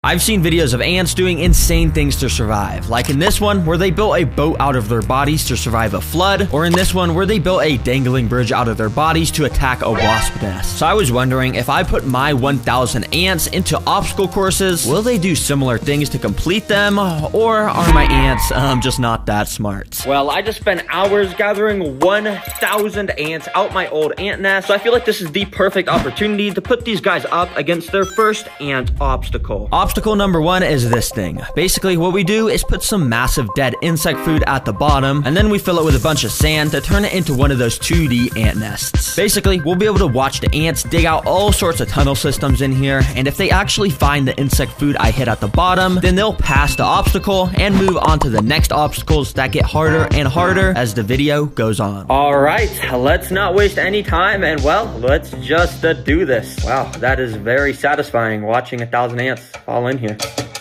I've seen videos of ants doing insane things to survive, like in this one where they built a boat out of their bodies to survive a flood, or in this one where they built a dangling bridge out of their bodies to attack a wasp nest. So I was wondering, if I put my 1,000 ants into obstacle courses, will they do similar things to complete them, or are my ants just not that smart? Well, I just spent hours gathering 1,000 ants out my old ant nest, so I feel like this is the perfect opportunity to put these guys up against their first ant obstacle. Obstacle number 1 is this thing. Basically, what we do is put some massive dead insect food at the bottom, and then we fill it with a bunch of sand to turn it into one of those 2D ant nests. Basically, we'll be able to watch the ants dig out all sorts of tunnel systems in here, and if they actually find the insect food I hit at the bottom, then they'll pass the obstacle and move on to the next obstacles that get harder and harder as the video goes on. Alright, let's not waste any time, and well, let's just do this. Wow, that is very satisfying watching 1,000 ants fall in here.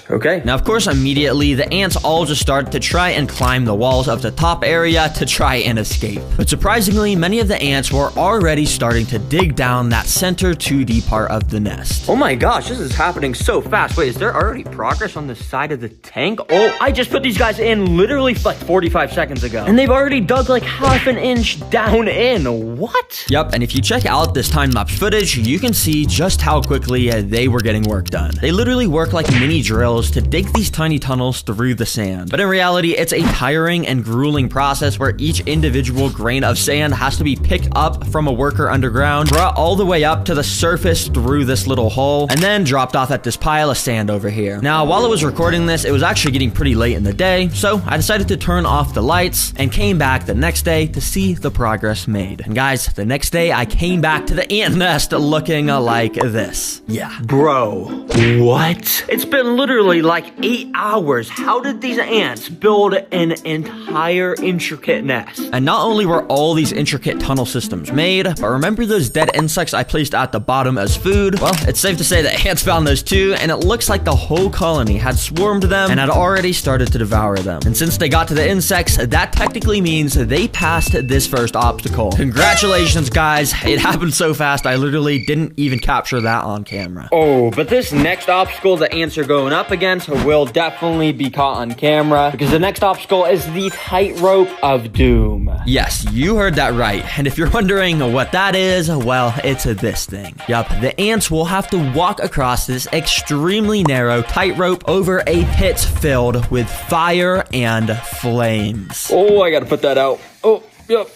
Okay. Now, of course, immediately, the ants all just started to try and climb the walls of the top area to try and escape. But surprisingly, many of the ants were already starting to dig down that center 2D part of the nest. Oh my gosh, this is happening so fast. Wait, is there already progress on the side of the tank? Oh, I just put these guys in literally like 45 seconds ago, and they've already dug like half an inch down in. What? Yep, and if you check out this time-lapse footage, you can see just how quickly they were getting work done. They literally work like mini drills to dig these tiny tunnels through the sand. But in reality, it's a tiring and grueling process where each individual grain of sand has to be picked up from a worker underground, brought all the way up to the surface through this little hole, and then dropped off at this pile of sand over here. Now, while I was recording this, it was actually getting pretty late in the day, so I decided to turn off the lights and came back the next day to see the progress made. And guys, the next day I came back to the ant nest looking like this. Yeah. Bro, what? It's been literally like 8 hours. How did these ants build an entire intricate nest? And not only were all these intricate tunnel systems made, but remember those dead insects I placed at the bottom as food? Well, it's safe to say that ants found those too, and it looks like the whole colony had swarmed them and had already started to devour them. And since they got to the insects, that technically means they passed this first obstacle. Congratulations, guys. It happened so fast, I literally didn't even capture that on camera. Oh, but this next obstacle the ants are going up against will definitely be caught on camera, because the next obstacle is the tightrope of doom. Yes, you heard that right. And if you're wondering what that is, well, it's this thing. Yup, the ants will have to walk across this extremely narrow tightrope over a pit filled with fire and flames. Oh, I gotta put that out. Oh, yep,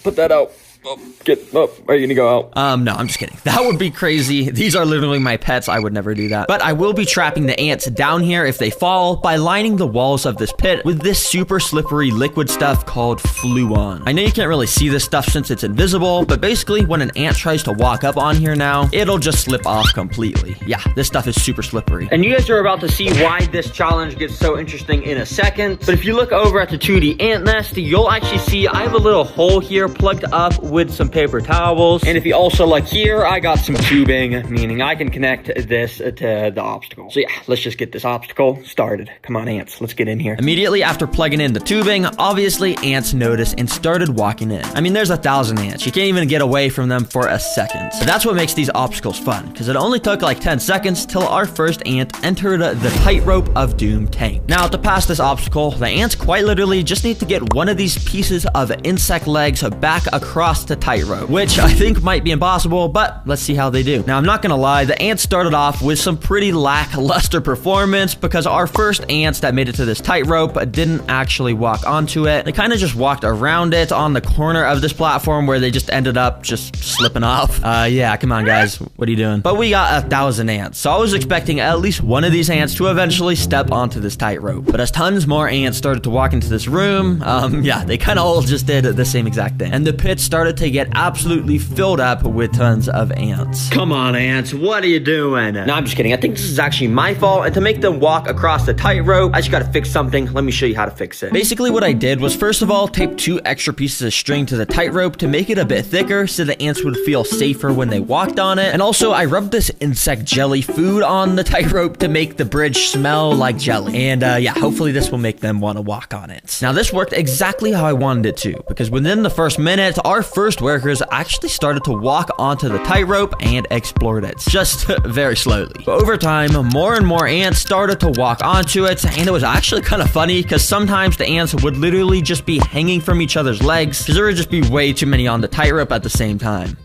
put that out. Are you gonna go out? No, I'm just kidding. That would be crazy. These are literally my pets. I would never do that. But I will be trapping the ants down here if they fall by lining the walls of this pit with this super slippery liquid stuff called Fluon. I know you can't really see this stuff since it's invisible, but basically when an ant tries to walk up on here now, it'll just slip off completely. Yeah, this stuff is super slippery. And you guys are about to see why this challenge gets so interesting in a second. But if you look over at the 2D ant nest, you'll actually see I have a little hole here plugged up with some paper towels, and if you also look here, I got some tubing, meaning I can connect this to the obstacle. So yeah, let's just get this obstacle started. Come on, ants, let's get in here. Immediately after plugging in the tubing, obviously ants noticed and started walking in. I mean, there's 1,000 ants. You can't even get away from them for a second. So that's what makes these obstacles fun, because it only took like 10 seconds till our first ant entered the tightrope of doom tank. Now, to pass this obstacle, the ants quite literally just need to get one of these pieces of insect legs back across the tightrope, which I think might be impossible, but let's see how they do. Now, I'm not gonna lie, the ants started off with some pretty lackluster performance, because our first ants that made it to this tightrope didn't actually walk onto it. They kind of just walked around it on the corner of this platform where they just ended up just slipping off. Yeah, come on, guys. What are you doing? But we got 1,000 ants, so I was expecting at least one of these ants to eventually step onto this tightrope. But as tons more ants started to walk into this room, yeah, they kind of all just did the same exact thing. And the pit started to get absolutely filled up with tons of ants. Come on, ants, what are you doing? No, I'm just kidding. I think this is actually my fault, and to make them walk across the tightrope, I just gotta fix something. Let me show you how to fix it. Basically, what I did was, first of all, tape 2 extra pieces of string to the tightrope to make it a bit thicker so the ants would feel safer when they walked on it. And also, I rubbed this insect jelly food on the tightrope to make the bridge smell like jelly. And yeah, hopefully this will make them want to walk on it. Now, this worked exactly how I wanted it to, because within the first minute, our first workers actually started to walk onto the tightrope and explored it, just very slowly. But over time, more and more ants started to walk onto it, and it was actually kind of funny because sometimes the ants would literally just be hanging from each other's legs because there would just be way too many on the tightrope at the same time.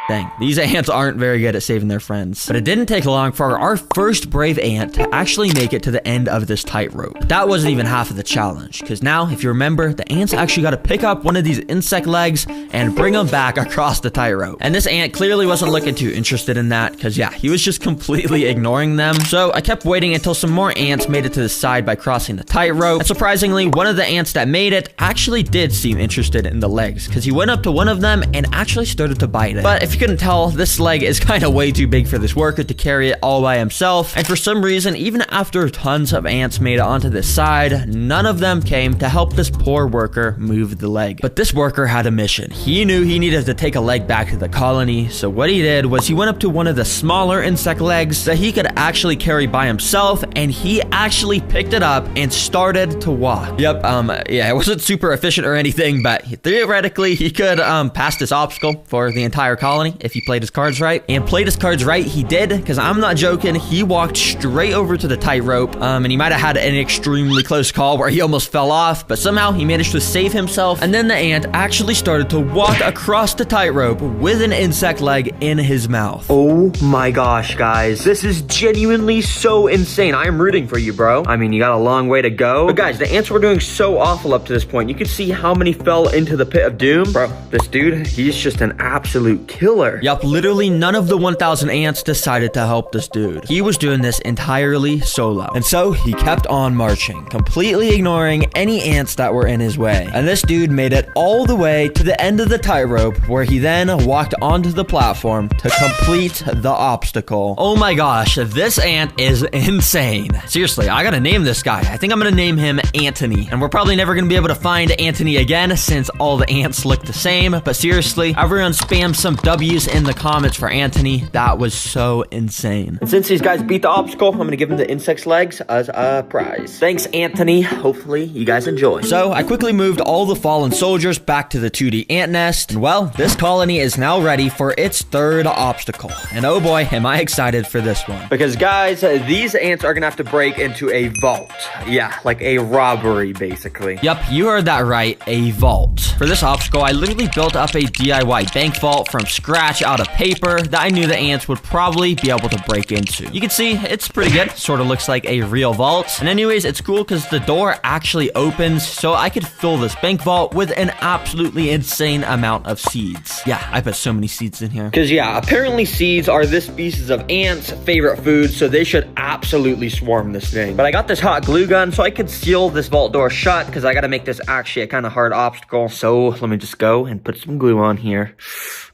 Dang, these ants aren't very good at saving their friends. But it didn't take long for our first brave ant to actually make it to the end of this tightrope. That wasn't even half of the challenge, because now, if you remember, the ants actually got to pick up one of these insect legs and bring them back across the tightrope. And this ant clearly wasn't looking too interested in that, because yeah, he was just completely ignoring them. So I kept waiting until some more ants made it to the side by crossing the tightrope. And surprisingly, one of the ants that made it actually did seem interested in the legs, because he went up to one of them and actually started to bite it. But if you couldn't tell, this leg is kind of way too big for this worker to carry it all by himself, and for some reason, even after tons of ants made it onto this side, none of them came to help this poor worker move the leg. But this worker had a mission. He knew he needed to take a leg back to the colony, so what he did was he went up to one of the smaller insect legs that he could actually carry by himself, and he actually picked it up and started to walk. Yep, yeah, it wasn't super efficient or anything, but theoretically, he could pass this obstacle for the entire colony if he played his cards right. And played his cards right, he did, because I'm not joking, he walked straight over to the tightrope, and he might have had an extremely close call where he almost fell off, but somehow he managed to save himself, and then the ant actually started to walk across the tightrope with an insect leg in his mouth. Oh my gosh, guys, this is genuinely so insane. I am rooting for you, bro. I mean, you got a long way to go, but guys, the ants were doing so awful up to this point. You could see how many fell into the pit of doom. Bro, this dude, he's just an absolute killer. Yup, literally none of the 1,000 ants decided to help this dude. He was doing this entirely solo. And so he kept on marching, completely ignoring any ants that were in his way. And this dude made it all the way to the end of the tightrope, where he then walked onto the platform to complete the obstacle. Oh my gosh, this ant is insane. Seriously, I gotta name this guy. I think I'm gonna name him Antony. And we're probably never gonna be able to find Antony again since all the ants look the same. But seriously, everyone spam some W's in the comments for Antony. That was so insane. And since these guys beat the obstacle, I'm gonna give them the insect's legs as a prize. Thanks, Antony. Hopefully you guys enjoy. So I quickly moved all the fallen soldiers back to the 2D ant nest, and well, this colony is now ready for its third obstacle. And oh boy, am I excited for this one. Because guys, these ants are gonna have to break into a vault. Yeah, like a robbery, basically. Yep, you heard that right, a vault. For this obstacle, I literally built up a DIY bank vault from scratch out of paper that I knew the ants would probably be able to break into. You can see it's pretty good. Sort of looks like a real vault. And anyways, it's cool because the door actually opens, so I could fill this bank vault with an absolutely insane amount of seeds. Yeah, I put so many seeds in here. Because yeah, apparently seeds are this species of ants' favorite food, so they should absolutely swarm this thing. But I got this hot glue gun so I could seal this vault door shut, because I got to make this actually a kind of hard obstacle. So let me just go and put some glue on here.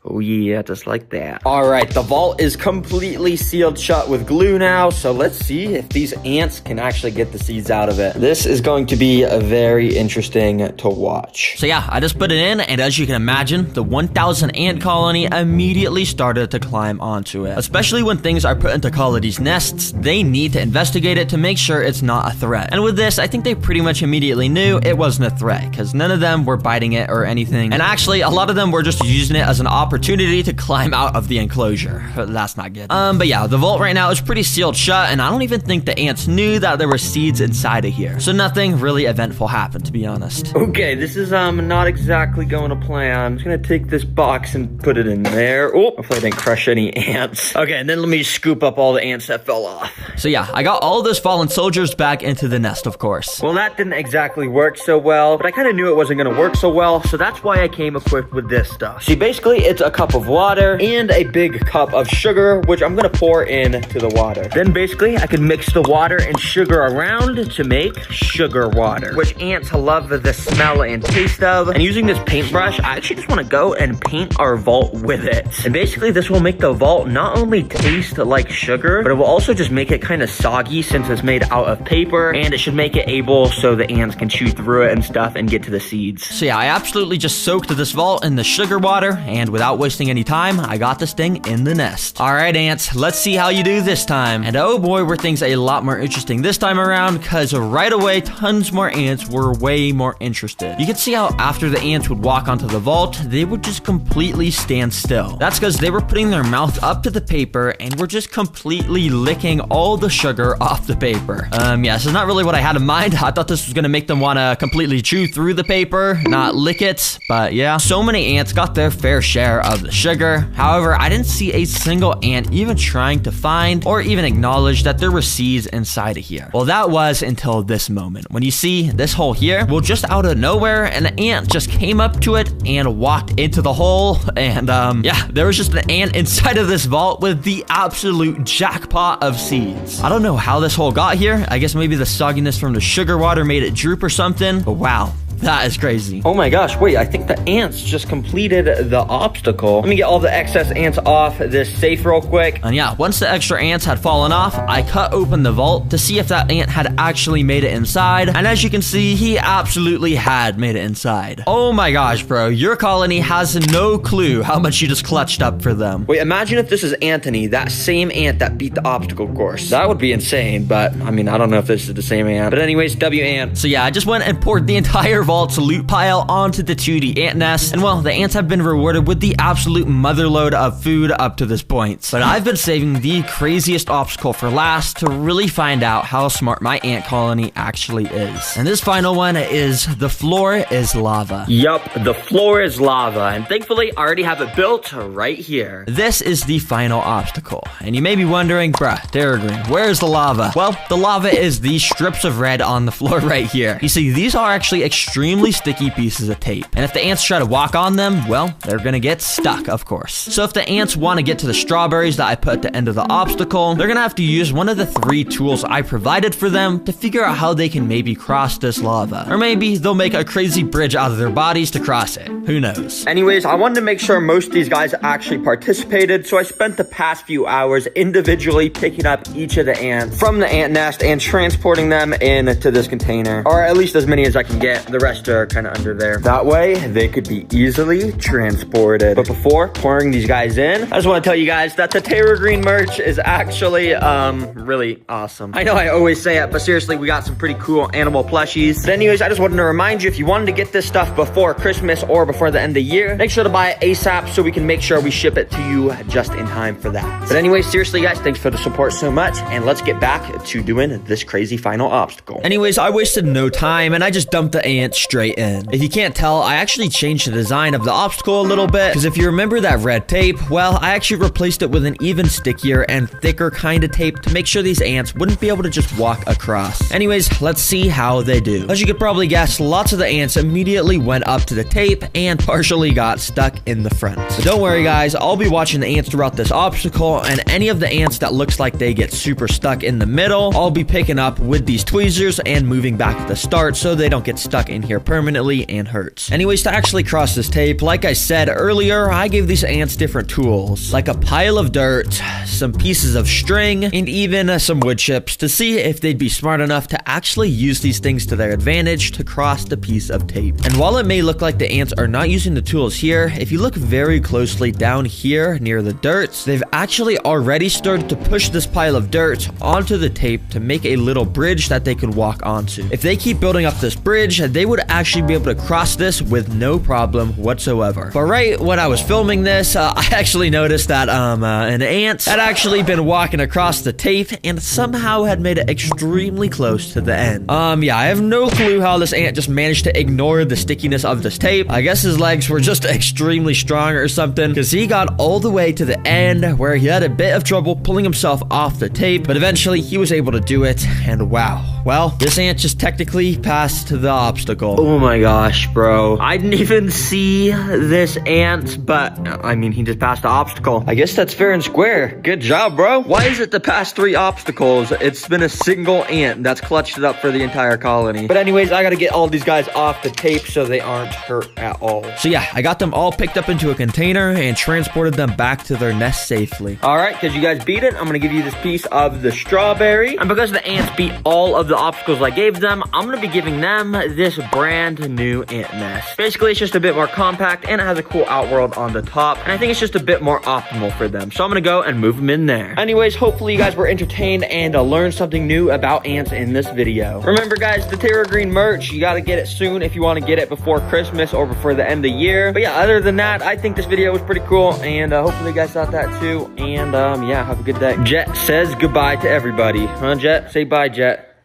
Oh yeah, just like that. All right, the vault is completely sealed shut with glue now, so let's see if these ants can actually get the seeds out of it. This is going to be very interesting to watch. So yeah, I just put it in, and as you can imagine, the 1,000 ant colony immediately started to climb onto it. Especially when things are put into colonies' nests, they need to investigate it to make sure it's not a threat. And with this, I think they pretty much immediately knew it wasn't a threat, because none of them were biting it or anything. And actually, a lot of them were just using it as an opportunity to climb out of the enclosure. That's not good. But yeah, the vault right now is pretty sealed shut, and I don't even think the ants knew that there were seeds inside of here. So nothing really eventful happened, to be honest. Okay, this is not exactly going to plan. I'm just gonna take this box and put it in there. Oh, hopefully I didn't crush any ants. Okay, and then let me scoop up all the ants that fell off. So yeah, I got all those fallen soldiers back into the nest, of course. Well, that didn't exactly work so well, but I kind of knew it wasn't gonna work so well, so that's why I came equipped with this stuff. See, basically, it's a cup of water and a big cup of sugar, which I'm gonna pour into the water. Then basically, I can mix the water and sugar around to make sugar water, which ants love the smell and taste of. And using this paintbrush, I actually just wanna go and paint our vault with it. And basically, this will make the vault not only taste like sugar, but it will also just make it kind of soggy since it's made out of paper, and it should make it able so the ants can chew through it and stuff and get to the seeds. So yeah, I absolutely just soaked this vault in the sugar water, and without without wasting any time, I got this thing in the nest. All right, ants, let's see how you do this time. And oh boy, were things a lot more interesting this time around, because right away, tons more ants were way more interested. You can see how after the ants would walk onto the vault, they would just completely stand still. That's because they were putting their mouth up to the paper and were just completely licking all the sugar off the paper. Yeah, this is not really what I had in mind. I thought this was gonna make them wanna completely chew through the paper, not lick it, but yeah. So many ants got their fair share of the sugar. However, I didn't see a single ant even trying to find or even acknowledge that there were seeds inside of here. Well, that was until this moment. When you see this hole here, well, just out of nowhere, an ant just came up to it and walked into the hole, and yeah, there was just an ant inside of this vault with the absolute jackpot of seeds. I don't know how this hole got here. I guess maybe the sogginess from the sugar water made it droop or something, but wow. That is crazy. Oh my gosh, wait, I think the ants just completed the obstacle. Let me get all the excess ants off this safe real quick. And yeah, once the extra ants had fallen off, I cut open the vault to see if that ant had actually made it inside. And as you can see, he absolutely had made it inside. Oh my gosh, bro, your colony has no clue how much you just clutched up for them. Wait, imagine if this is Anthony, that same ant that beat the obstacle course. That would be insane, but I mean, I don't know if this is the same ant. But anyways, W ant. So yeah, I just went and poured the entire vault's loot pile onto the 2D ant nest, and well, the ants have been rewarded with the absolute motherload of food up to this point. But I've been saving the craziest obstacle for last to really find out how smart my ant colony actually is. And this final one is the floor is lava. Yup, the floor is lava, and thankfully I already have it built right here. This is the final obstacle, and you may be wondering, bruh, TerraGreen, where's the lava? Well, the lava is these strips of red on the floor right here. You see, these are actually extremely sticky pieces of tape. And if the ants try to walk on them, well, they're gonna get stuck, of course. So if the ants want to get to the strawberries that I put at the end of the obstacle, they're gonna have to use one of the 3 tools I provided for them to figure out how they can maybe cross this lava. Or maybe they'll make a crazy bridge out of their bodies to cross it. Who knows? Anyways, I wanted to make sure most of these guys actually participated, so I spent the past few hours individually picking up each of the ants from the ant nest and transporting them into this container. Or at least as many as I can get. The rest are kind of under there. That way, they could be easily transported. But before pouring these guys in, I just want to tell you guys that the TerraGreen merch is actually, really awesome. I know I always say it, but seriously, we got some pretty cool animal plushies. But anyways, I just wanted to remind you, if you wanted to get this stuff before Christmas or before the end of the year, make sure to buy it ASAP so we can make sure we ship it to you just in time for that. But anyways, seriously, guys, thanks for the support so much, and let's get back to doing this crazy final obstacle. Anyways, I wasted no time, and I just dumped the ants straight in. If you can't tell, I actually changed the design of the obstacle a little bit, because if you remember that red tape, well, I actually replaced it with an even stickier and thicker kind of tape to make sure these ants wouldn't be able to just walk across. Anyways, let's see how they do. As you could probably guess, lots of the ants immediately went up to the tape and partially got stuck in the front. But don't worry, guys, I'll be watching the ants throughout this obstacle, and any of the ants that looks like they get super stuck in the middle, I'll be picking up with these tweezers and moving back to the start so they don't get stuck in here permanently and hurt. Anyways, to actually cross this tape, like I said earlier, I gave these ants different tools, like a pile of dirt, some pieces of string, and even some wood chips to see if they'd be smart enough to actually use these things to their advantage to cross the piece of tape. And while it may look like the ants are not using the tools here, if you look very closely down here near the dirt, they've actually already started to push this pile of dirt onto the tape to make a little bridge that they could walk onto. If they keep building up this bridge, they would actually be able to cross this with no problem whatsoever. But right when I was filming this, I actually noticed that an ant had actually been walking across the tape and somehow had made it extremely close to the end. Yeah, I have no clue how this ant just managed to ignore the stickiness of this tape. I guess his legs were just extremely strong or something, because he got all the way to the end where he had a bit of trouble pulling himself off the tape, but eventually he was able to do it, and wow. Well, this ant just technically passed the obstacle. Oh my gosh, bro. I didn't even see this ant, but I mean, he just passed the obstacle. I guess that's fair and square. Good job, bro. Why is it the past 3 obstacles, it's been a single ant that's clutched it up for the entire colony? But anyways, I gotta get all these guys off the tape so they aren't hurt at all. So yeah, I got them all picked up into a container and transported them back to their nest safely. All right, because you guys beat it, I'm gonna give you this piece of the strawberry. And because the ants beat all of the the obstacles I gave them, I'm gonna be giving them this brand new ant nest. Basically, it's just a bit more compact and it has a cool outworld on the top. And I think it's just a bit more optimal for them. So I'm gonna go and move them in there. Anyways, hopefully you guys were entertained and learned something new about ants in this video. Remember guys, the TerraGreen merch, you gotta get it soon if you wanna get it before Christmas or before the end of the year. But yeah, other than that, I think this video was pretty cool and hopefully you guys thought that too. And yeah, have a good day. Jet says goodbye to everybody. Huh, Jet? Say bye, Jet.